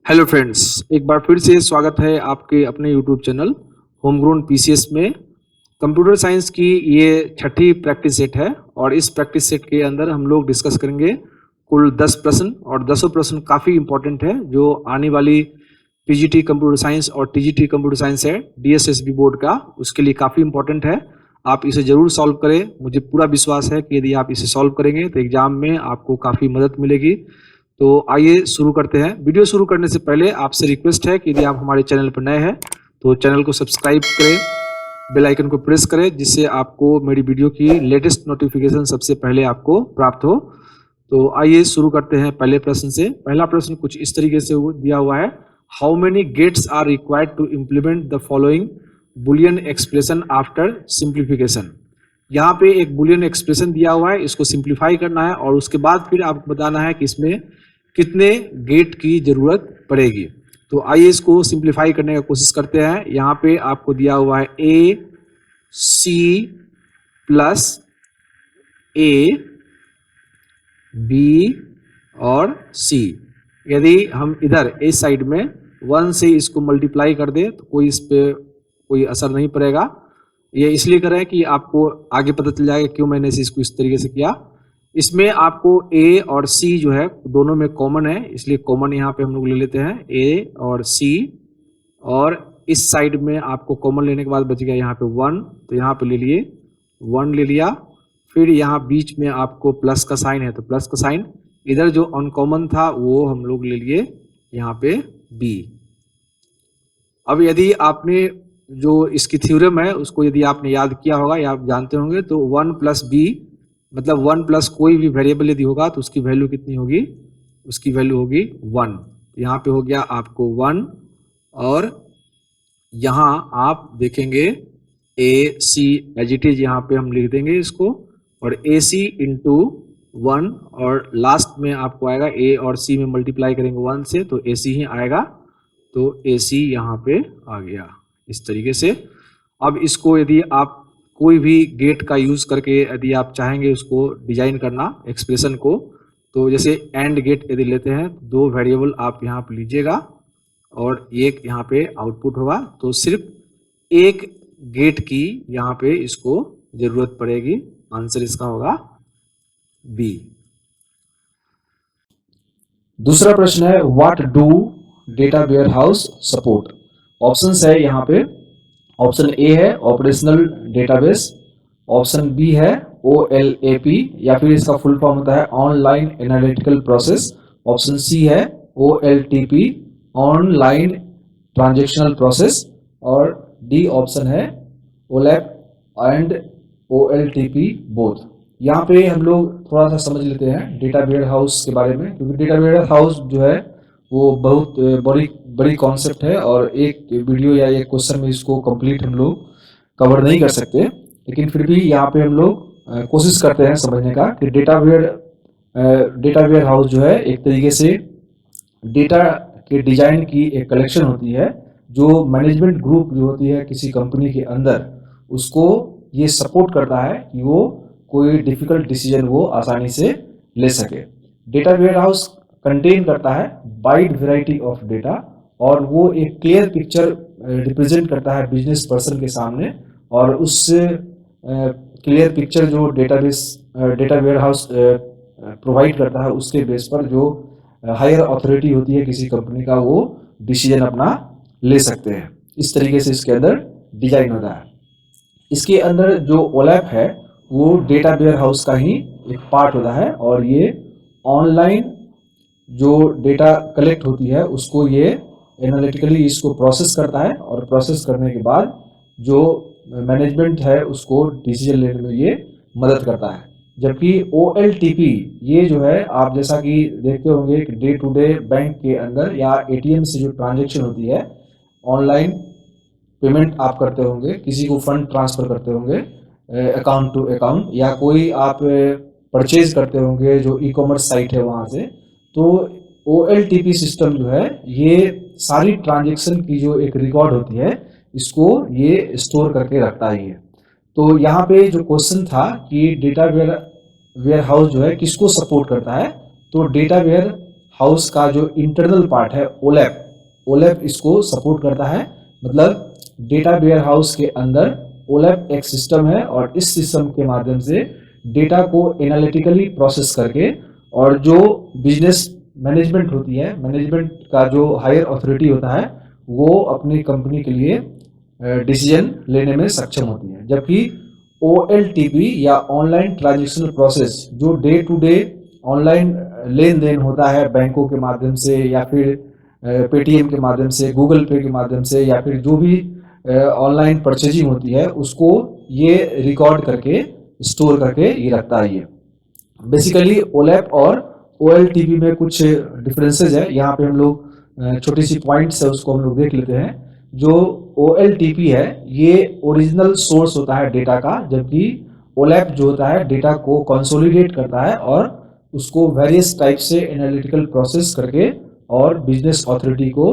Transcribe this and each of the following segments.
Hello friends, एक बार फिर से स्वागत है आपके अपने यूट्यूब चैनल होमग्रोन पीसीएस में। कंप्यूटर साइंस की ये छठी प्रैक्टिस सेट है और इस प्रैक्टिस सेट के अंदर हम लोग डिस्कस करेंगे कुल 10 प्रश्न और 10 प्रश्न काफ़ी इंपॉर्टेंट है जो आने वाली पीजीटी कंप्यूटर साइंस और टीजीटी कंप्यूटर साइंस है डीएसएसबी बोर्ड का, उसके लिए काफ़ी इंपॉर्टेंट है। आप इसे ज़रूर सॉल्व करें। मुझे पूरा विश्वास है कि यदि आप इसे सॉल्व करेंगे तो एग्जाम में आपको काफ़ी मदद मिलेगी। तो आइए शुरू करते हैं। वीडियो शुरू करने से पहले आपसे रिक्वेस्ट है कि यदि आप हमारे चैनल पर नए हैं तो चैनल को सब्सक्राइब करें, बेल आइकन को प्रेस करें जिससे आपको मेरी वीडियो की लेटेस्ट नोटिफिकेशन सबसे पहले आपको प्राप्त हो। तो आइए शुरू करते हैं पहले प्रश्न से। पहला प्रश्न कुछ इस तरीके से दिया हुआ है, how many gates are required to implement the following Boolean expression after simplification. यहाँ पे एक बुलियन एक्सप्रेशन दिया हुआ है, इसको सिंप्लीफाई करना है और उसके बाद फिर आपको बताना है कि इसमें कितने गेट की जरूरत पड़ेगी। तो आइए इसको सिंप्लीफाई करने का कोशिश करते हैं। यहाँ पे आपको दिया हुआ है ए सी प्लस ए बी और सी। यदि हम इधर इस साइड में 1 से इसको मल्टीप्लाई कर दें तो कोई इस पे कोई असर नहीं पड़ेगा। ये इसलिए कर रहे हैं कि आपको आगे पता चल जाएगा क्यों मैंने इसको इस तरीके से किया। इसमें आपको ए और सी जो है दोनों में कॉमन है, इसलिए कॉमन यहाँ पे हम लोग ले लेते हैं ए और सी। और इस साइड में आपको कॉमन लेने के बाद बच गया यहाँ पे 1, तो यहाँ पे ले लिए 1 ले लिया। फिर यहाँ बीच में आपको प्लस का साइन है तो प्लस का साइन, इधर जो अनकॉमन था वो हम लोग ले लिए यहाँ पे बी। अब यदि आपने जो इसकी थ्योरम है उसको यदि आपने याद किया होगा या आप जानते होंगे तो 1 प्लस बी मतलब 1 प्लस कोई भी वेरिएबल यदि होगा तो उसकी वैल्यू कितनी होगी, उसकी वैल्यू होगी 1। यहाँ पे हो गया आपको 1 और यहाँ आप देखेंगे ए सी एज इट इज यहाँ पे हम लिख देंगे इसको, और ए सी इंटू 1 और लास्ट में आपको आएगा ए और सी में मल्टीप्लाई करेंगे 1 से तो ए सी ही आएगा, तो ए सी यहाँ पे आ गया इस तरीके से। अब इसको यदि आप कोई भी गेट का यूज करके यदि आप चाहेंगे उसको डिजाइन करना एक्सप्रेशन को, तो जैसे एंड गेट यदि लेते हैं 2 वेरिएबल आप यहाँ पे लीजिएगा और एक यहाँ पे आउटपुट होगा, तो सिर्फ एक गेट की यहाँ पे इसको जरूरत पड़ेगी। आंसर इसका होगा बी। दूसरा प्रश्न है, what do data warehouse support. Options है यहाँ पे, ऑप्शन ए है ऑपरेशनल डेटाबेस, ऑप्शन बी है OLAP या फिर इसका फुल फॉर्म होता है online analytical process, option C है OLTP ऑनलाइन ट्रांजैक्शनल प्रोसेस, और डी ऑप्शन है OLAP एंड OLTP बोथ। यहाँ पे हम लोग थोड़ा सा समझ लेते हैं डेटा वेयर हाउस के बारे में, क्योंकि डेटा वेयर हाउस जो है वो बहुत बड़ी कॉन्सेप्ट है और एक वीडियो या एक क्वेश्चन में इसको कंप्लीट हम लोग कवर नहीं कर सकते, लेकिन फिर भी यहाँ पे हम लोग कोशिश करते हैं समझने का कि डेटा वेयर हाउस जो है एक तरीके से डेटा के डिजाइन की एक कलेक्शन होती है जो मैनेजमेंट ग्रुप जो होती है किसी कंपनी के अंदर, उसको ये सपोर्ट करता है कि वो कोई डिफिकल्ट डिसीजन वो आसानी से ले सके। डेटा वेयर हाउस कंटेन करता है वाइड वैरायटी ऑफ डेटा और वो एक क्लियर पिक्चर रिप्रेजेंट करता है बिजनेस पर्सन के सामने, और उस क्लियर पिक्चर जो डेटा वेयर हाउस प्रोवाइड करता है उसके बेस पर जो हायर अथॉरिटी होती है किसी कंपनी का वो डिसीजन अपना ले सकते हैं। इस तरीके से इसके अंदर डिजाइन होता है। इसके अंदर जो OLAP है वो डेटा वेयर हाउस का ही एक पार्ट होता है और ये ऑनलाइन जो डेटा कलेक्ट होती है उसको ये एनालिटिकली इसको प्रोसेस करता है और प्रोसेस करने के बाद जो मैनेजमेंट है उसको डिसीजन लेने में ये मदद करता है। जबकि OLTP ये जो है आप जैसा कि देखते होंगे कि डे टू डे बैंक के अंदर या ATM से जो ट्रांजैक्शन होती है, ऑनलाइन पेमेंट आप करते होंगे, किसी को फंड ट्रांसफर करते होंगे अकाउंट टू अकाउंट, या कोई आप परचेज करते होंगे जो ई-कॉमर्स साइट है वहाँ से, तो OLTP सिस्टम जो है ये सारी ट्रांजैक्शन की जो एक रिकॉर्ड होती है इसको ये स्टोर करके रखता है ये। तो यहाँ पे जो क्वेश्चन था कि डेटा वेयर हाउस जो है किसको सपोर्ट करता है, तो डेटा वेयर हाउस का जो इंटरनल पार्ट है ओलैप इसको सपोर्ट करता है। मतलब डेटा वेयर हाउस के अंदर ओलैप एक सिस्टम है और इस सिस्टम के माध्यम से डेटा को एनालिटिकली प्रोसेस करके और जो बिजनेस मैनेजमेंट होती है, मैनेजमेंट का जो हायर अथॉरिटी होता है, वो अपनी कंपनी के लिए डिसीजन लेने में सक्षम होती है। जबकि OLTP या ऑनलाइन ट्रांजेक्शनल प्रोसेस जो डे टू डे ऑनलाइन लेन देन होता है बैंकों के माध्यम से या फिर पेटीएम के माध्यम से, गूगल पे के माध्यम से या फिर जो भी ऑनलाइन परचेजिंग होती है उसको ये रिकॉर्ड करके स्टोर करके ये रखता है। ये बेसिकली ओलैप और OLTP में कुछ डिफरेंसेस है। यहाँ पे हम लोग छोटी सी पॉइंट्स है उसको हम लोग देख लेते हैं। जो OLTP है ये ओरिजिनल सोर्स होता है डेटा का, जबकि ओलैप जो होता है डेटा को कंसोलिडेट करता है और उसको वेरियस टाइप से एनालिटिकल प्रोसेस करके और बिजनेस अथॉरिटी को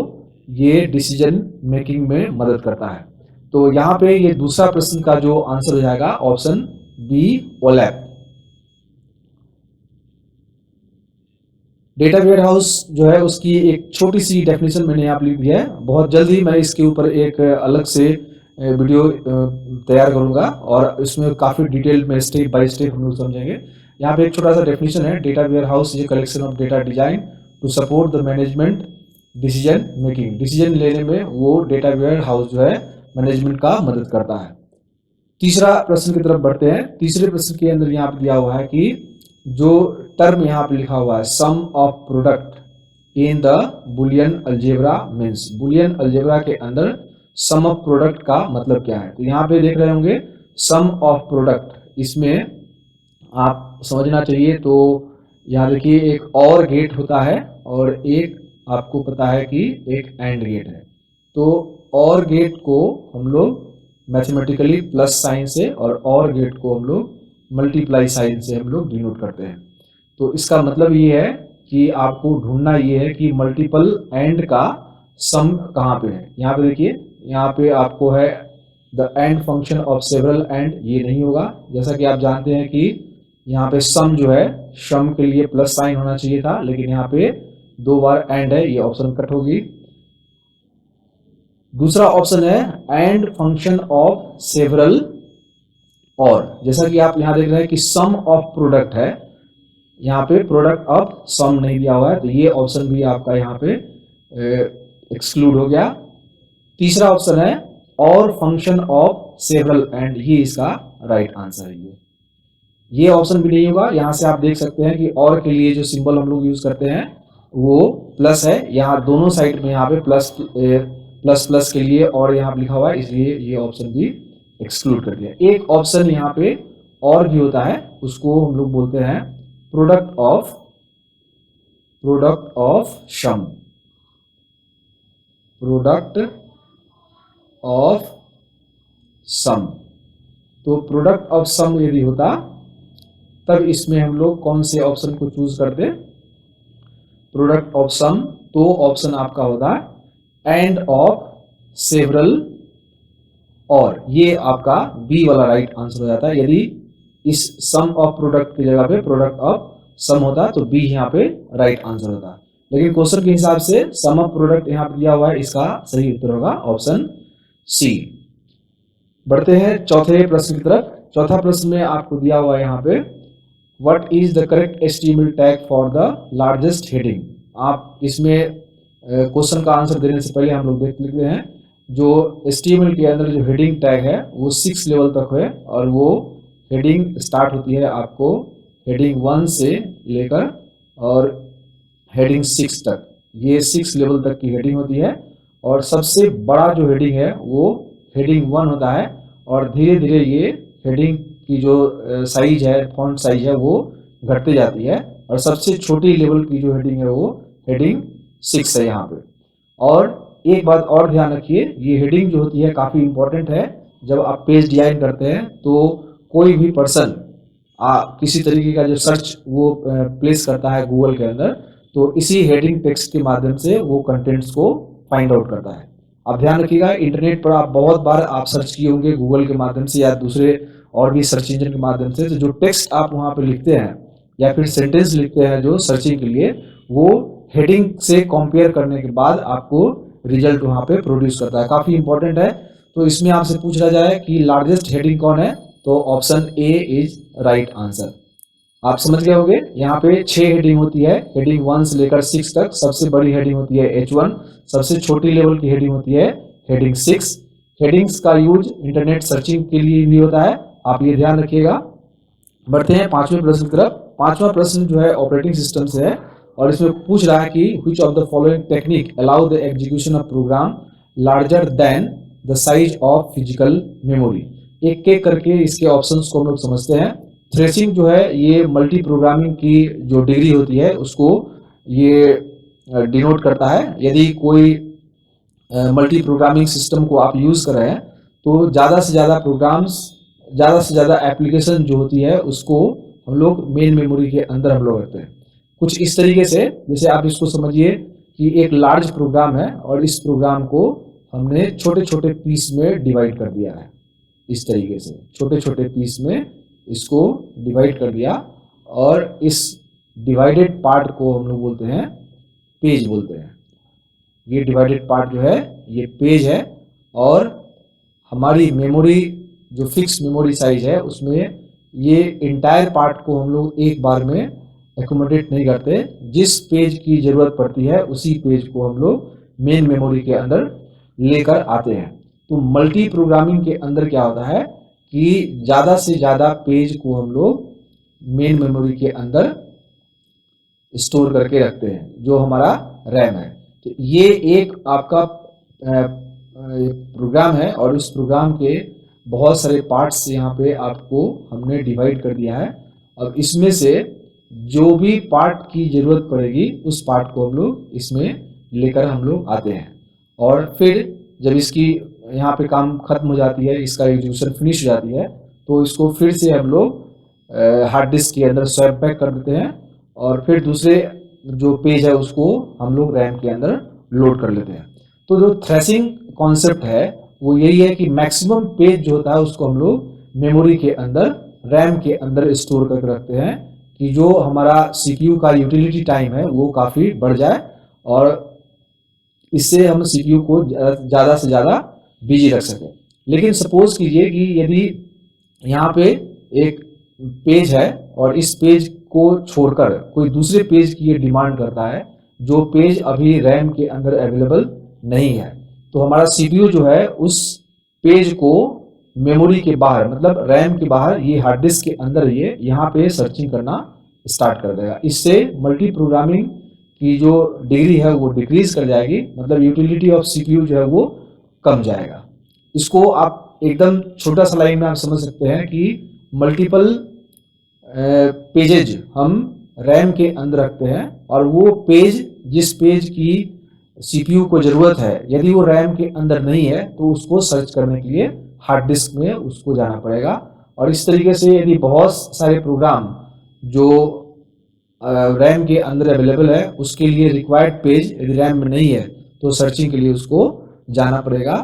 ये डिसीजन मेकिंग में मदद करता है। तो यहाँ पे ये दूसरा प्रश्न का जो आंसर हो जाएगा option B OLAP. Data warehouse जो है उसकी एक छोटी सी डेफिनेशन मैंने यहाँ लिख दिया है। बहुत जल्द ही मैं इसके ऊपर एक अलग से वीडियो तैयार करूंगा और इसमें काफ़ी डिटेल में स्टेप बाय स्टेप हम लोग समझेंगे। यहाँ पे एक छोटा सा डेफिनेशन है, data warehouse is a collection of data design to support the management decision making. Decision लेने में वो डेटा वेयर हाउस जो है मैनेजमेंट का मदद करता है। तीसरा प्रश्न की तरफ बढ़ते हैं। तीसरे प्रश्न के अंदर यहाँ पे दिया हुआ है कि जो टर्म यहाँ पे लिखा हुआ है sum of product in the Boolean algebra means, Boolean algebra के अंदर सम ऑफ प्रोडक्ट का मतलब क्या है। तो यहाँ पे देख रहे होंगे सम ऑफ प्रोडक्ट, इसमें आप समझना चाहिए। तो यहाँ देखिए एक और गेट होता है और एक आपको पता है कि एक एंड गेट है। तो और गेट को हम लोग मैथमेटिकली प्लस साइन से और गेट को हम लोग मल्टीप्लाई साइन से हम लोग डिनोट करते हैं। तो इसका मतलब ये है कि आपको ढूंढना ये है कि मल्टीपल एंड का सम कहाँ पे है। यहाँ पे देखिए, यहाँ पे आपको है the end function of several and, ये नहीं होगा। जैसा कि आप जानते हैं कि यहाँ पे सम जो है सम के लिए प्लस साइन होना चाहिए था, लेकिन यहाँ पे 2 बार एंड है, ये ऑप्शन कट होगी। दूसरा ऑप्शन है एंड फंक्शन ऑफ सेवरल और, जैसा कि आप यहां देख रहे हैं कि सम ऑफ प्रोडक्ट है, यहाँ पे प्रोडक्ट ऑफ सम नहीं दिया हुआ है, तो ये ऑप्शन भी आपका यहाँ पे एक्सक्लूड हो गया। तीसरा ऑप्शन है और फंक्शन ऑफ सेवरल एंड, ये इसका राइट आंसर है। ये ऑप्शन भी नहीं होगा। यहां से आप देख सकते हैं कि और के लिए जो सिंबल हम लोग यूज करते हैं वो प्लस है, यहाँ दोनों साइड में यहाँ पे प्लस प्लस के लिए और यहाँ लिखा हुआ है, इसलिए ये ऑप्शन भी एक्सक्लूड कर दिया। एक ऑप्शन यहाँ पे और भी होता है, उसको हम लोग बोलते हैं product of sum, product of sum. तो प्रोडक्ट ऑफ सम यदि होता तब इसमें हम लोग कौन से ऑप्शन को चूज करते, प्रोडक्ट ऑफ सम, तो ऑप्शन आपका होता एंड ऑफ सेवरल और, ये आपका बी वाला राइट आंसर हो जाता है। यदि इस सम ऑफ प्रोडक्ट की जगह पे प्रोडक्ट ऑफ सम होता तो बी यहाँ पे राइट आंसर होता, लेकिन क्वेश्चन के हिसाब से सम ऑफ प्रोडक्ट यहाँ पे दिया हुआ है, इसका सही उत्तर होगा ऑप्शन सी। बढ़ते हैं चौथे प्रश्न की तरफ। चौथा प्रश्न में आपको दिया हुआ है यहाँ पे what is the correct HTML tag for the largest heading. आप इसमें क्वेश्चन का आंसर देने से पहले हम लोग देख लेते हैं जो HTML के अंदर जो हेडिंग टैग है वो 6 लेवल तक है और वो हेडिंग स्टार्ट होती है आपको हेडिंग 1 से लेकर और हेडिंग 6 तक, ये 6 लेवल तक की हेडिंग होती है और सबसे बड़ा जो हेडिंग है वो हेडिंग 1 होता है और धीरे धीरे ये हेडिंग की जो साइज है, फॉन्ट साइज है, वो घटती जाती है और सबसे छोटी लेवल की जो हेडिंग है वो हेडिंग 6 है यहाँ पे। और एक बात और ध्यान रखिए, ये हेडिंग जो होती है काफ़ी इंपॉर्टेंट है। जब आप पेज डिजाइन करते हैं तो कोई भी पर्सन किसी तरीके का जो सर्च वो प्लेस करता है गूगल के अंदर, तो इसी हेडिंग टेक्स्ट के माध्यम से वो कंटेंट्स को फाइंड आउट करता है। आप ध्यान रखिएगा, इंटरनेट पर आप बहुत बार आप सर्च किए होंगे गूगल के माध्यम से या दूसरे और भी सर्च इंजन के माध्यम से, तो जो टेक्स्ट आप वहाँ पे लिखते हैं या फिर सेंटेंस लिखते हैं जो सर्चिंग के लिए, वो हेडिंग से कंपेयर करने के बाद आपको रिजल्ट वहां पे प्रोड्यूस करता है। काफी इंपॉर्टेंट है। तो इसमें आपसे पूछा जाए कि लार्जेस्ट हेडिंग कौन है, तो option A is right answer. आप समझ गए होंगे। यहाँ पे 6 हेडिंग होती है, हेडिंग 1 से लेकर 6 तक। सबसे बड़ी हेडिंग होती है H1, सबसे छोटी लेवल की हेडिंग होती है हेडिंग 6। हेडिंग्स का यूज इंटरनेट सर्चिंग के लिए भी होता है, आप ये ध्यान रखिएगा। बढ़ते हैं 5वें प्रश्न की तरफ। 5वां प्रश्न जो है ऑपरेटिंग सिस्टम से है और इसमें पूछ रहा है कि which of the following technique allow the execution of program larger than the size of physical memory. एक एक करके इसके ऑप्शंस को हम लोग समझते हैं। थ्रेशिंग जो है ये मल्टी प्रोग्रामिंग की जो डिग्री होती है उसको ये डिनोट करता है। यदि कोई मल्टी प्रोग्रामिंग सिस्टम को आप यूज कर रहे हैं तो ज़्यादा से ज़्यादा प्रोग्राम्स, ज़्यादा से ज़्यादा एप्लीकेशन जो होती है उसको हम लोग मेन मेमोरी के अंदर हम लोग रखते हैं। कुछ इस तरीके से, जैसे आप इसको समझिए कि एक लार्ज प्रोग्राम है और इस प्रोग्राम को हमने छोटे छोटे पीस में डिवाइड कर दिया है। इस तरीके से छोटे छोटे पीस में इसको डिवाइड कर दिया और इस डिवाइडेड पार्ट को हम लोग बोलते हैं पेज बोलते हैं। ये डिवाइडेड पार्ट जो है ये पेज है और हमारी मेमोरी जो फिक्स मेमोरी साइज है उसमें ये इंटायर पार्ट को हम लोग एक बार में एकोमोडेट नहीं करते। जिस पेज की जरूरत पड़ती है उसी पेज को हम लोग मेन मेमोरी के अंदर लेकर आते हैं। तो मल्टी प्रोग्रामिंग के अंदर क्या होता है कि ज़्यादा से ज़्यादा पेज को हम लोग मेन मेमोरी के अंदर स्टोर करके रखते हैं जो हमारा रैम है। तो ये एक आपका प्रोग्राम है और उस प्रोग्राम के बहुत सारे पार्ट्स यहाँ पे आपको हमने डिवाइड कर दिया है। अब इसमें से जो भी पार्ट की जरूरत पड़ेगी उस पार्ट को हम लोग इसमें लेकर हम लोग आते हैं और फिर जब इसकी यहाँ पे काम खत्म हो जाती है, इसका एग्जीक्यूशन फिनिश हो जाती है, तो इसको फिर से हम लोग हार्ड डिस्क के अंदर स्वैप बैक कर देते हैं और फिर दूसरे जो पेज है उसको हम लोग रैम के अंदर लोड कर लेते हैं। तो जो थ्रेशिंग कॉन्सेप्ट है वो यही है कि मैक्सिमम पेज जो होता है उसको हम लोग मेमोरी के अंदर, रैम के अंदर स्टोर करके रखते हैं कि जो हमारा सीपीयू का यूटिलिटी टाइम है वो काफ़ी बढ़ जाए और इससे हम सीपीयू को ज़्यादा से ज़्यादा बिजी रख सकें। लेकिन सपोज कीजिए कि यदि यहाँ पे एक पेज है और इस पेज को छोड़कर कोई दूसरे पेज की ये डिमांड करता है जो पेज अभी रैम के अंदर अवेलेबल नहीं है, तो हमारा सीपीयू जो है उस पेज को मेमोरी के बाहर, मतलब रैम के बाहर, ये हार्ड डिस्क के अंदर ये यहाँ पे सर्चिंग करना स्टार्ट कर देगा। इससे मल्टी प्रोग्रामिंग की जो डिग्री है वो डिक्रीज कर जाएगी, मतलब यूटिलिटी ऑफ सीपीयू जो है वो कम जाएगा। इसको आप एकदम छोटा सा लाइन में आप समझ सकते हैं कि मल्टीपल पेजेज हम रैम के अंदर रखते हैं और वो पेज, जिस पेज की सीपीयू को जरूरत है, यदि वो रैम के अंदर नहीं है तो उसको सर्च करने के लिए हार्ड डिस्क में उसको जाना पड़ेगा। और इस तरीके से यदि बहुत सारे प्रोग्राम जो रैम के अंदर अवेलेबल है उसके लिए रिक्वायर्ड पेज यदि रैम में नहीं है तो सर्चिंग के लिए उसको जाना पड़ेगा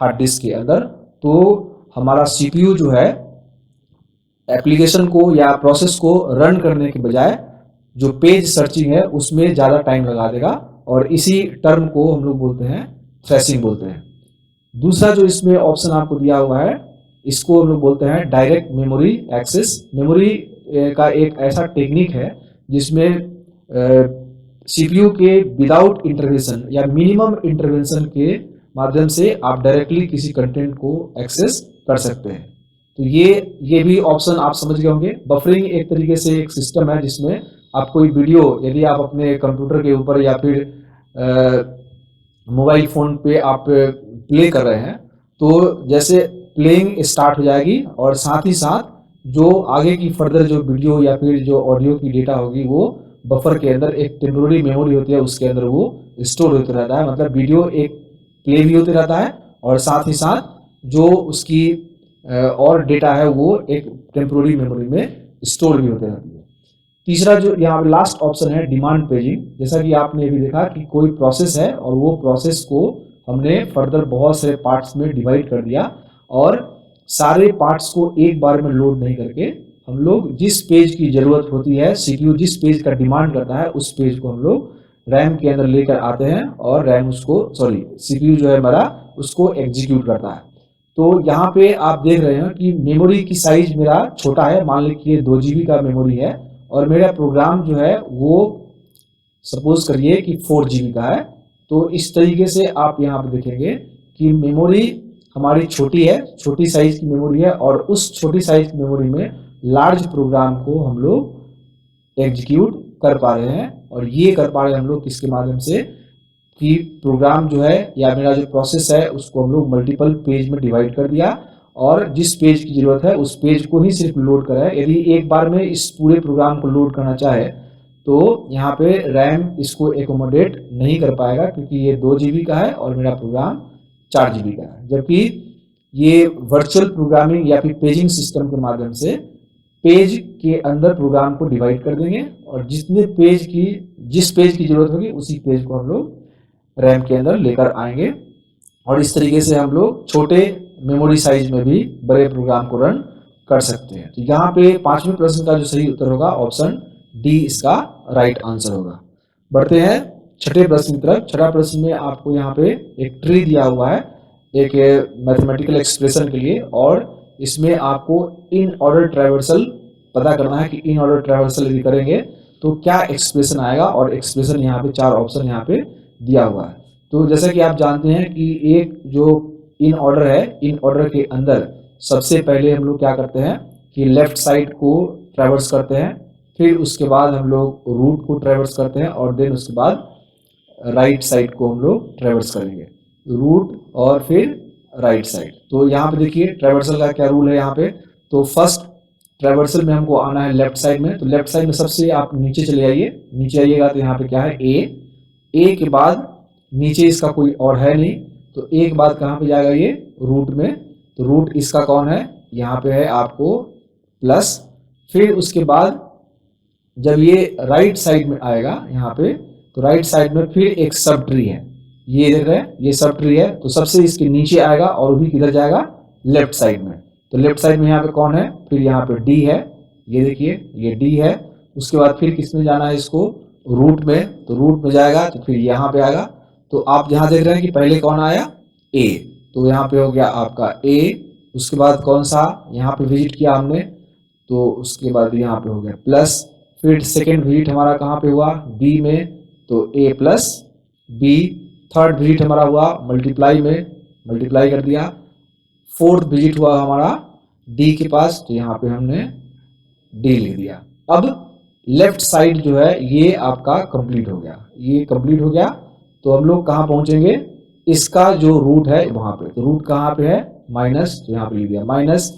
हार्ड डिस्क के अंदर। तो हमारा सीपीयू जो है एप्लीकेशन को या प्रोसेस को रन करने के बजाय जो पेज सर्चिंग है उसमें ज़्यादा टाइम लगा देगा और इसी टर्म को हम लोग बोलते हैं थ्रेशिंग बोलते हैं। दूसरा जो इसमें ऑप्शन आपको दिया हुआ है इसको हम लोग बोलते हैं डायरेक्ट मेमोरी एक्सेस। मेमोरी का एक ऐसा टेक्निक है जिसमें सीपीयू के विदाउट इंटरवेंशन या मिनिमम इंटरवेंशन के माध्यम से आप डायरेक्टली किसी कंटेंट को एक्सेस कर सकते हैं। तो ये भी ऑप्शन आप समझ गए होंगे। बफरिंग एक तरीके से एक सिस्टम है जिसमें आप कोई वीडियो यदि आप अपने कंप्यूटर के ऊपर या फिर मोबाइल फोन पे आप प्ले कर रहे हैं तो जैसे प्लेइंग स्टार्ट हो जाएगी और साथ ही साथ जो आगे की फर्दर जो वीडियो या फिर जो ऑडियो की डेटा होगी वो बफर के अंदर एक टेम्पोररी मेमोरी होती है उसके अंदर वो स्टोर होते रहता है। मतलब वीडियो एक प्ले भी होते रहता है और साथ ही साथ जो उसकी और डेटा है वो एक टेम्पोररी मेमोरी में स्टोर भी होते रहती है। तीसरा जो यहाँ लास्ट ऑप्शन है डिमांड पेजिंग। जैसा कि आपने अभी देखा कि कोई प्रोसेस है और वो प्रोसेस को हमने फर्दर बहुत सारे पार्ट्स में डिवाइड कर दिया और सारे पार्ट्स को एक बार में लोड नहीं करके हम लोग जिस पेज की जरूरत होती है, सीपीयू जिस पेज का डिमांड करता है उस पेज को हम लोग रैम के अंदर लेकर आते हैं और रैम उसको सीपीयू जो है हमारा उसको एग्जीक्यूट करता है। तो यहाँ पे आप देख रहे हैं कि मेमोरी की साइज मेरा छोटा है, मान लीजिए 2 GB का मेमोरी है और मेरा प्रोग्राम जो है वो सपोज करिए कि 4 GB का है। तो इस तरीके से आप यहाँ पे देखेंगे कि मेमोरी हमारी छोटी है, छोटी साइज की मेमोरी है और उस छोटी साइज की मेमोरी में लार्ज प्रोग्राम को हम लोग एग्जीक्यूट कर पा रहे हैं। और ये कर पा रहे हैं हम लोग किसके माध्यम से कि प्रोग्राम जो है या मेरा जो प्रोसेस है उसको हम लोग मल्टीपल पेज में डिवाइड कर दिया और जिस पेज की जरूरत है उस पेज को ही सिर्फ लोड करा है। यदि एक बार में इस पूरे प्रोग्राम को लोड करना चाहे तो यहाँ पे रैम इसको एकोमोडेट नहीं कर पाएगा क्योंकि ये 2 GB का है और मेरा प्रोग्राम 4 GB का है। जबकि ये वर्चुअल प्रोग्रामिंग या फिर पेजिंग सिस्टम के माध्यम से पेज के अंदर प्रोग्राम को डिवाइड कर देंगे और जिस पेज की जरूरत होगी उसी पेज को हम लोग रैम के अंदर लेकर आएंगे और इस तरीके से हम लोग छोटे मेमोरी साइज में भी बड़े प्रोग्राम को रन कर सकते हैं। तो यहाँ पे 5वें प्रश्न का जो सही उत्तर होगा ऑप्शन डी इसका राइट आंसर होगा। बढ़ते हैं छठे प्रश्न की तरफ। छठा प्रश्न में आपको यहाँ पे एक ट्री दिया हुआ है एक मैथमेटिकल एक्सप्रेशन के लिए और इसमें आपको इन ऑर्डर ट्रैवर्सल पता करना है कि इन ऑर्डर ट्रैवर्सल यदि करेंगे तो क्या एक्सप्रेशन आएगा और एक्सप्रेशन यहाँ पे 4 ऑप्शन यहाँ पे दिया हुआ है। तो जैसा कि आप जानते हैं कि एक जो इन ऑर्डर है, इन ऑर्डर के अंदर सबसे पहले हम लोग क्या करते हैं कि लेफ्ट साइड को ट्रैवर्स करते हैं, फिर उसके बाद हम लोग रूट को ट्रैवर्स करते हैं और देन उसके बाद राइट साइड को हम लोग ट्रैवर्स करेंगे, रूट और फिर राइट साइड। तो यहाँ पे देखिए ट्रैवर्सल का क्या रूल है यहाँ पे। तो फर्स्ट ट्रैवर्सल में हमको आना है लेफ्ट साइड में, तो लेफ्ट साइड में सबसे आप नीचे चले आइए, नीचे आइएगा तो यहाँ पे क्या है ए के बाद नीचे इसका कोई और है नहीं, तो ए के बाद कहाँ पे जाएगा ये रूट में, तो रूट इसका कौन है यहाँ पे है आपको प्लस। फिर उसके बाद जब ये राइट साइड में आएगा यहाँ पे तो राइट साइड में फिर एक सब ट्री है, ये देख रहे हैं ये सब ट्री है, तो सबसे इसके नीचे आएगा और भी किधर जाएगा लेफ्ट साइड में। तो लेफ्ट साइड में यहाँ पे कौन है, फिर यहाँ पे डी है, ये देखिए ये डी है। उसके बाद फिर किस में जाना है इसको रूट में, तो रूट में जाएगा तो फिर यहाँ पे आएगा। तो आप यहाँ देख रहे हैं कि पहले कौन आया ए, तो यहाँ पे हो गया आपका ए। उसके बाद कौन सा यहाँ पे विजिट किया हमने, तो उसके बाद यहाँ पे हो गया प्लस। फिर सेकेंड विजिट हमारा कहाँ पे हुआ बी में, तो ए प्लस बी। थर्ड विजिट हमारा हुआ मल्टीप्लाई में, मल्टीप्लाई कर दिया। फोर्थ विजिट हुआ हमारा डी के पास, तो यहाँ पे हमने डी लिख दिया। अब लेफ्ट साइड जो है ये आपका कंप्लीट हो गया, ये कंप्लीट हो गया। तो हम लोग कहाँ पहुंचेंगे, इसका जो रूट है वहां पे, तो रूट कहाँ पे है माइनस, तो यहाँ पे लिख दिया माइनस।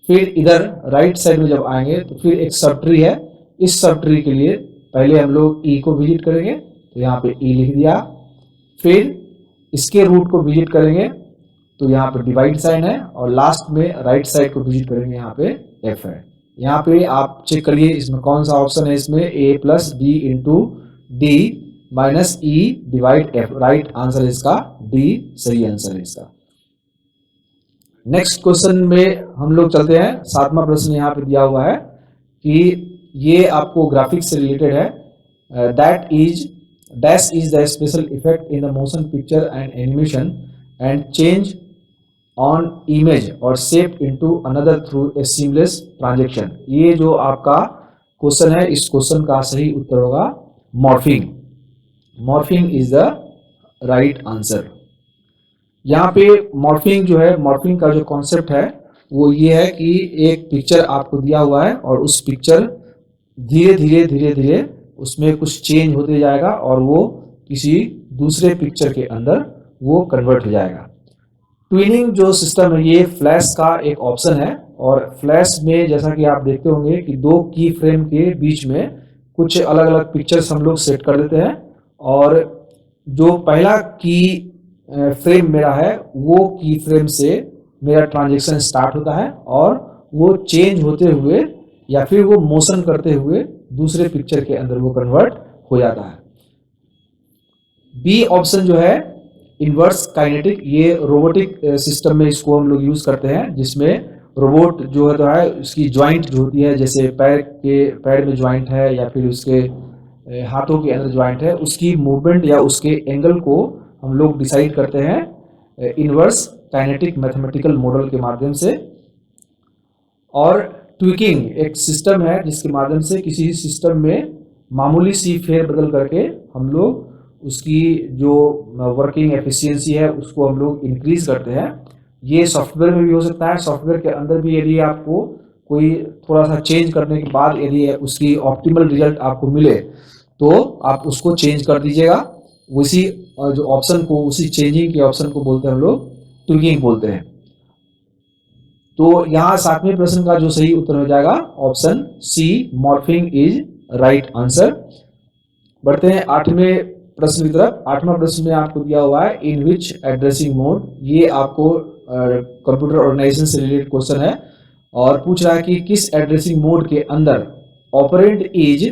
फिर इधर राइट साइड में जब आएंगे तो फिर एक सब ट्री है, इस सब ट्री के लिए पहले हम लोग ई को विजिट करेंगे, तो यहाँ पे ई लिख दिया। फिर इसके रूट को विजिट करेंगे तो यहाँ पे डिवाइड साइन है और लास्ट में राइट साइड को विजिट करेंगे, यहाँ पे एफ है। यहाँ पे आप चेक करिए इसमें कौन सा ऑप्शन है, इसमें a plus b into d minus e divide f, right answer है इसका डी, सही आंसर है इसका। नेक्स्ट क्वेश्चन में हम लोग चलते हैं। 7वां प्रश्न यहाँ पे दिया हुआ है कि ये आपको ग्राफिक्स से रिलेटेड है। That is dash is the special effect in the motion picture and animation and change on image और shape into another through a seamless transaction. ये जो आपका क्वेश्चन है इस क्वेश्चन का सही उत्तर होगा morphing. Morphing is the right answer. यहाँ पे मॉर्फिंग जो है, मॉर्फिंग का जो कॉन्सेप्ट है वो ये है कि एक पिक्चर आपको दिया हुआ है और उस पिक्चर धीरे धीरे उसमें कुछ चेंज होते जाएगा और वो किसी दूसरे पिक्चर के अंदर वो कन्वर्ट हो जाएगा। ट्विनिंग जो सिस्टम है ये फ्लैश का एक ऑप्शन है और फ्लैश में जैसा कि आप देखते होंगे कि 2 की फ्रेम के बीच में कुछ अलग अलग पिक्चर्स हम लोग सेट कर देते हैं और जो पहला की फ्रेम मेरा है वो की फ्रेम से मेरा ट्रांजैक्शन स्टार्ट होता है और वो चेंज होते हुए या फिर वो मोशन करते हुए दूसरे पिक्चर के अंदर वो कन्वर्ट हो जाता है। बी ऑप्शन जो है इनवर्स काइनेटिक, ये रोबोटिक सिस्टम में इसको हम लोग यूज करते हैं जिसमें रोबोट जो है उसकी ज्वाइंट जो होती है, जैसे पैर में ज्वाइंट है या फिर उसके हाथों के अंदर ज्वाइंट है उसकी मूवमेंट या उसके एंगल को हम लोग डिसाइड करते हैं इनवर्स काइनेटिक मैथमेटिकल मॉडल के माध्यम से। और ट्विकिंग एक सिस्टम है जिसके माध्यम से किसी सिस्टम में मामूली सी फेरबदल करके हम लोग उसकी जो वर्किंग एफिशिएंसी है उसको हम लोग इंक्रीज करते हैं। ये सॉफ्टवेयर में भी हो सकता है, सॉफ्टवेयर के अंदर भी यदि आपको कोई थोड़ा सा चेंज करने के बाद यदि उसकी ऑप्टिमल रिजल्ट आपको मिले तो आप उसको चेंज कर दीजिएगा। उसी जो ऑप्शन को, उसी चेंजिंग के ऑप्शन को बोलते हैं हम लोग ट्विकिंग बोलते हैं। तो यहाँ 7वें प्रश्न का जो सही उत्तर हो जाएगा option C, morphing is right answer. बढ़ते हैं 8वें प्रश्न की तरफ। 8वां प्रश्न में आपको दिया हुआ है इन विच एड्रेसिंग मोड। ये आपको कंप्यूटर ऑर्गेनाइजेशन से रिलेटेड क्वेश्चन है और पूछ रहा है कि किस एड्रेसिंग मोड के अंदर operand is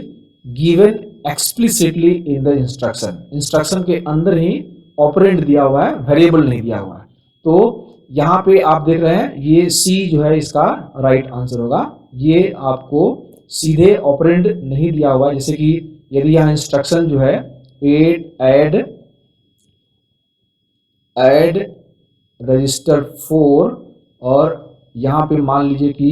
given explicitly in the instruction. Instruction के अंदर ही ऑपरेंड दिया हुआ है, वेरिएबल नहीं दिया हुआ है। तो यहाँ पे आप देख रहे हैं ये सी जो है इसका राइट आंसर होगा। ये आपको सीधे ऑपरेंड नहीं दिया हुआ है, जैसे कि यदि यहाँ इंस्ट्रक्शन जो है ऐड रजिस्टर 4 और यहाँ पे मान लीजिए कि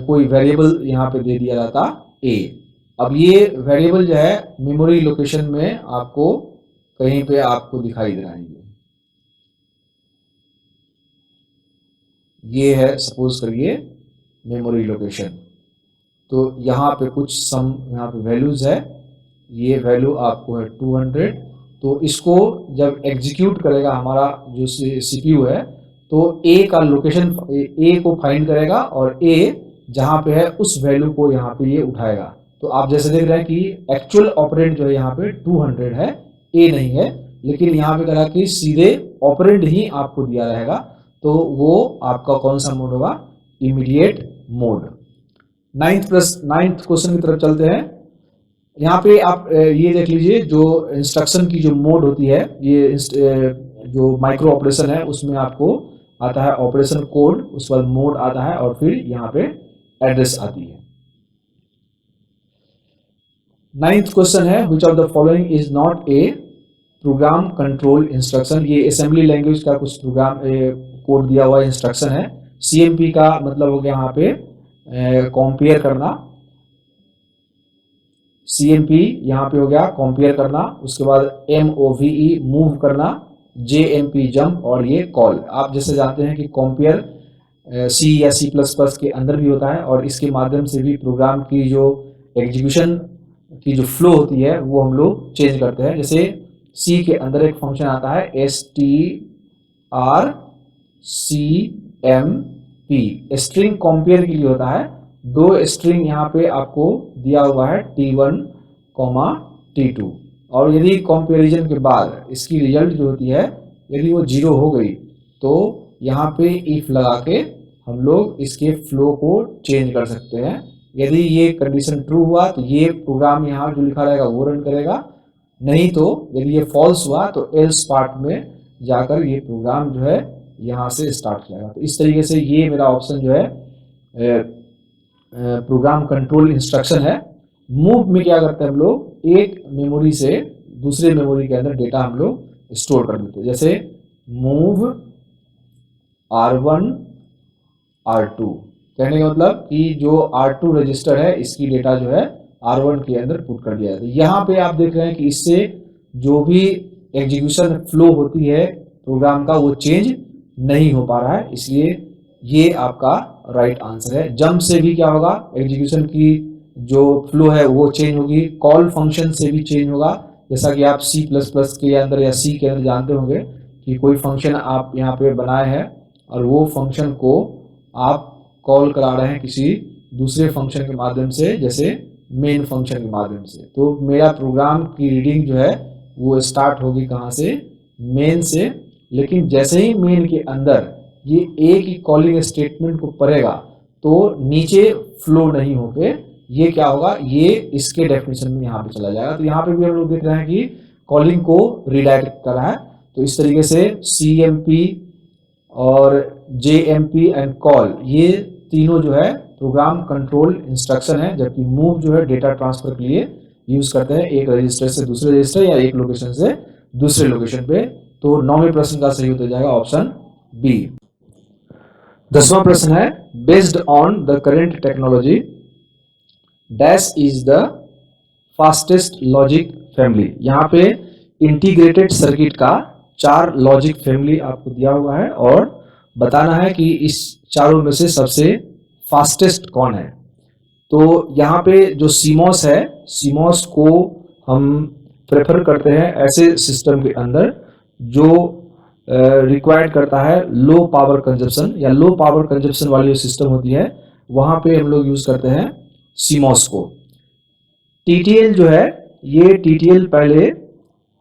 कोई वेरिएबल यहाँ पे दे दिया जाता ए। अब ये वेरिएबल जो है मेमोरी लोकेशन में आपको कहीं पे आपको दिखाई दे रहा है। ये है सपोज करिए मेमोरी लोकेशन। तो यहाँ पे कुछ सम यहाँ पे वैल्यूज है, ये वैल्यू आपको है 200। तो इसको जब एग्जीक्यूट करेगा हमारा जो सीपीयू है तो ए का लोकेशन ए को फाइंड करेगा और ए जहाँ पे है उस वैल्यू को यहाँ पे ये उठाएगा। तो आप जैसे देख रहे हैं कि एक्चुअल ऑपरेंड जो है यहाँ पे 200 है, ए नहीं है, लेकिन यहाँ पे कहा कि सीधे ऑपरेंड ही आपको दिया रहेगा। तो वो आपका कौन सा मोड होगा? Immediate mode. 9th क्वेश्चन की तरफ चलते हैं। यहाँ पे आप ये देख लीजिए जो इंस्ट्रक्शन की जो मोड होती है, ये जो माइक्रो ऑपरेशन है उसमें आपको आता है ऑपरेशन कोड, उस पर मोड आता है और फिर यहाँ पे एड्रेस आती है। 9th क्वेश्चन है which of the following is not a program control instruction. ये असेंबली लैंग्वेज का कुछ प्रोग्राम कोड दिया हुआ इंस्ट्रक्शन है। सीएमपी का मतलब हो गया यहाँ पे कंपेयर करना, सीएमपी यहाँ पे हो गया कंपेयर करना। उसके बाद MOVE मूव करना, JMP जंप और ये कॉल। आप जैसे जानते हैं कि कंपेयर C या C++ के अंदर भी होता है और इसके माध्यम से भी प्रोग्राम की जो एग्जीक्यूशन की जो फ्लो होती है वो हम लोग चेंज करते हैं। जैसे C के अंदर एक फंक्शन आता है strcmp, स्ट्रिंग कंपेयर के लिए होता है। दो स्ट्रिंग यहाँ पे आपको दिया हुआ है T1, T2 और यदि कंपैरिजन के बाद इसकी रिजल्ट जो होती है यदि वो 0 हो गई तो यहाँ पे इफ लगा के हम लोग इसके फ्लो को चेंज कर सकते हैं। यदि ये कंडीशन ट्रू हुआ तो ये प्रोग्राम यहाँ जो लिखा रहेगा वो रन करेगा, नहीं तो यदि ये फॉल्स हुआ तो एल्स पार्ट में जाकर ये प्रोग्राम जो है यहाँ से स्टार्ट किया। तो इस तरीके से ये मेरा ऑप्शन जो है प्रोग्राम कंट्रोल इंस्ट्रक्शन है। मूव में क्या करते हैं हम लोग, एक मेमोरी से दूसरे मेमोरी के अंदर डेटा हम लोग स्टोर कर देते हैं। जैसे मूव R1 R2 कहने का मतलब कि जो R2 रजिस्टर है इसकी डेटा जो है R1 के अंदर पुट कर दिया जाता है। यहाँ पे आप देख रहे हैं कि इससे जो भी एग्जीक्यूशन फ्लो होती है प्रोग्राम का वो चेंज नहीं हो पा रहा है, इसलिए ये आपका राइट आंसर है। जंप से भी क्या होगा, एग्जीक्यूशन की जो फ्लो है वो चेंज होगी। कॉल फंक्शन से भी चेंज होगा, जैसा कि आप C++ के अंदर या C के अंदर जानते होंगे कि कोई फंक्शन आप यहाँ पे बनाए हैं और वो फंक्शन को आप कॉल करा रहे हैं किसी दूसरे फंक्शन के माध्यम से, जैसे मेन फंक्शन के माध्यम से। तो मेरा प्रोग्राम की रीडिंग जो है वो स्टार्ट होगी कहाँ से, मेन से। लेकिन जैसे ही मेन के अंदर ये एक ही कॉलिंग स्टेटमेंट को पढ़ेगा तो नीचे फ्लो नहीं होके ये क्या होगा, ये इसके डेफिनेशन में यहाँ पे चला जाएगा। तो यहाँ पे भी हम लोग देख रहे हैं कि कॉलिंग को रिडायरेक्ट कर रहा है। तो इस तरीके से CMP और JMP एंड कॉल ये तीनों जो है प्रोग्राम कंट्रोल इंस्ट्रक्शन है, जबकि मूव जो है डेटा ट्रांसफर के लिए यूज करते हैं, एक रजिस्टर से दूसरे रजिस्टर या एक लोकेशन से दूसरे लोकेशन पे। तो 9वें प्रश्न का सही उत्तर जाएगा ऑप्शन बी। 10वां प्रश्न है, based on the current technology dash is the fastest logic family. यहाँ पे इंटीग्रेटेड सर्किट का 4 लॉजिक फैमिली आपको दिया हुआ है और बताना है कि इस चारों में से सबसे फास्टेस्ट कौन है। तो यहाँ पे जो सीमॉस है, सीमॉस को हम प्रेफर करते हैं ऐसे सिस्टम के अंदर जो रिक्वायर्ड करता है लो पावर कंजप्शन या लो पावर कंजप्शन वाली जो सिस्टम होती है, वहाँ पे हम लोग यूज करते हैं सीमॉस को। टीटीएल जो है, ये टीटीएल पहले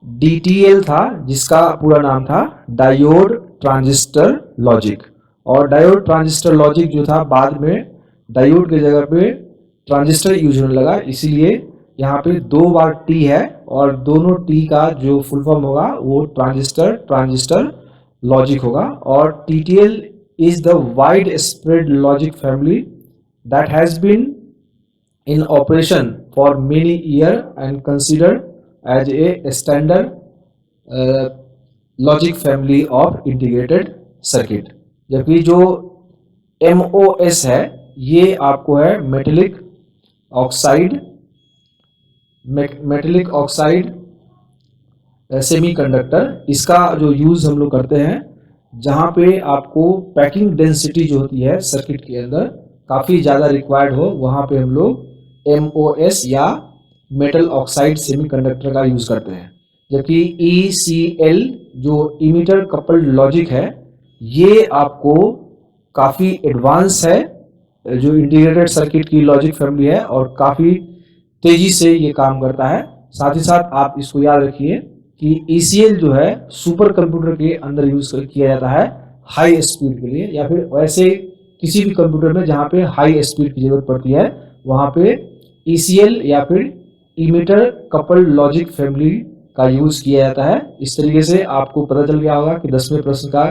डीटीएल था, जिसका पूरा नाम था डायोड ट्रांजिस्टर लॉजिक, और डायोड ट्रांजिस्टर लॉजिक जो था बाद में डायोड की जगह पे ट्रांजिस्टर यूज होने लगा, इसीलिए यहाँ पे 2 बार टी है और दोनों टी का जो फुल फॉर्म होगा वो ट्रांजिस्टर लॉजिक होगा। और TTL is the widespread logic family that has been in operation for many years and considered as a standard logic family of integrated circuit। जबकि जो MOS है ये आपको है मेटेलिक ऑक्साइड सेमीकंडक्टर। इसका जो यूज हम लोग करते हैं जहाँ पे आपको पैकिंग डेंसिटी जो होती है सर्किट के अंदर काफ़ी ज़्यादा रिक्वायर्ड हो, वहाँ पे हम लोग MOS या मेटल ऑक्साइड सेमीकंडक्टर का यूज करते हैं। जबकि ECL जो इमीटर कपल्ड लॉजिक है, ये आपको काफ़ी एडवांस है, जो इंटीग्रेटेड सर्किट की लॉजिक फैमिली है और काफ़ी तेजी से ये काम करता है। साथ ही साथ आप इसको याद रखिए कि ECL जो है सुपर कंप्यूटर के अंदर यूज किया जाता है हाई स्पीड के लिए, या फिर वैसे किसी भी कंप्यूटर में जहाँ पे हाई स्पीड की जरूरत पड़ती है वहाँ पे ECL या फिर इमीटर कपल्ड लॉजिक फैमिली का यूज किया जाता है। इस तरीके से आपको पता चल गया होगा कि 10वें प्रश्न का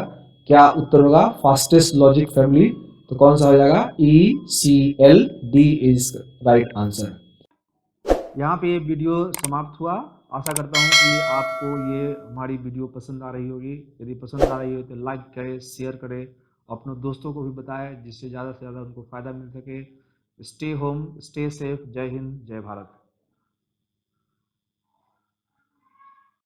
क्या उत्तर होगा, फास्टेस्ट लॉजिक फैमिली। तो कौन सा हो जाएगा, ECL, D is right answer. यहाँ पे ये वीडियो समाप्त हुआ। आशा करता हूँ कि आपको ये हमारी वीडियो पसंद आ रही होगी। यदि पसंद आ रही हो तो लाइक करें, शेयर करें, अपने दोस्तों को भी बताएं जिससे ज़्यादा से ज़्यादा उनको फ़ायदा मिल सके। Stay home, stay safe. जय हिंद, जय भारत।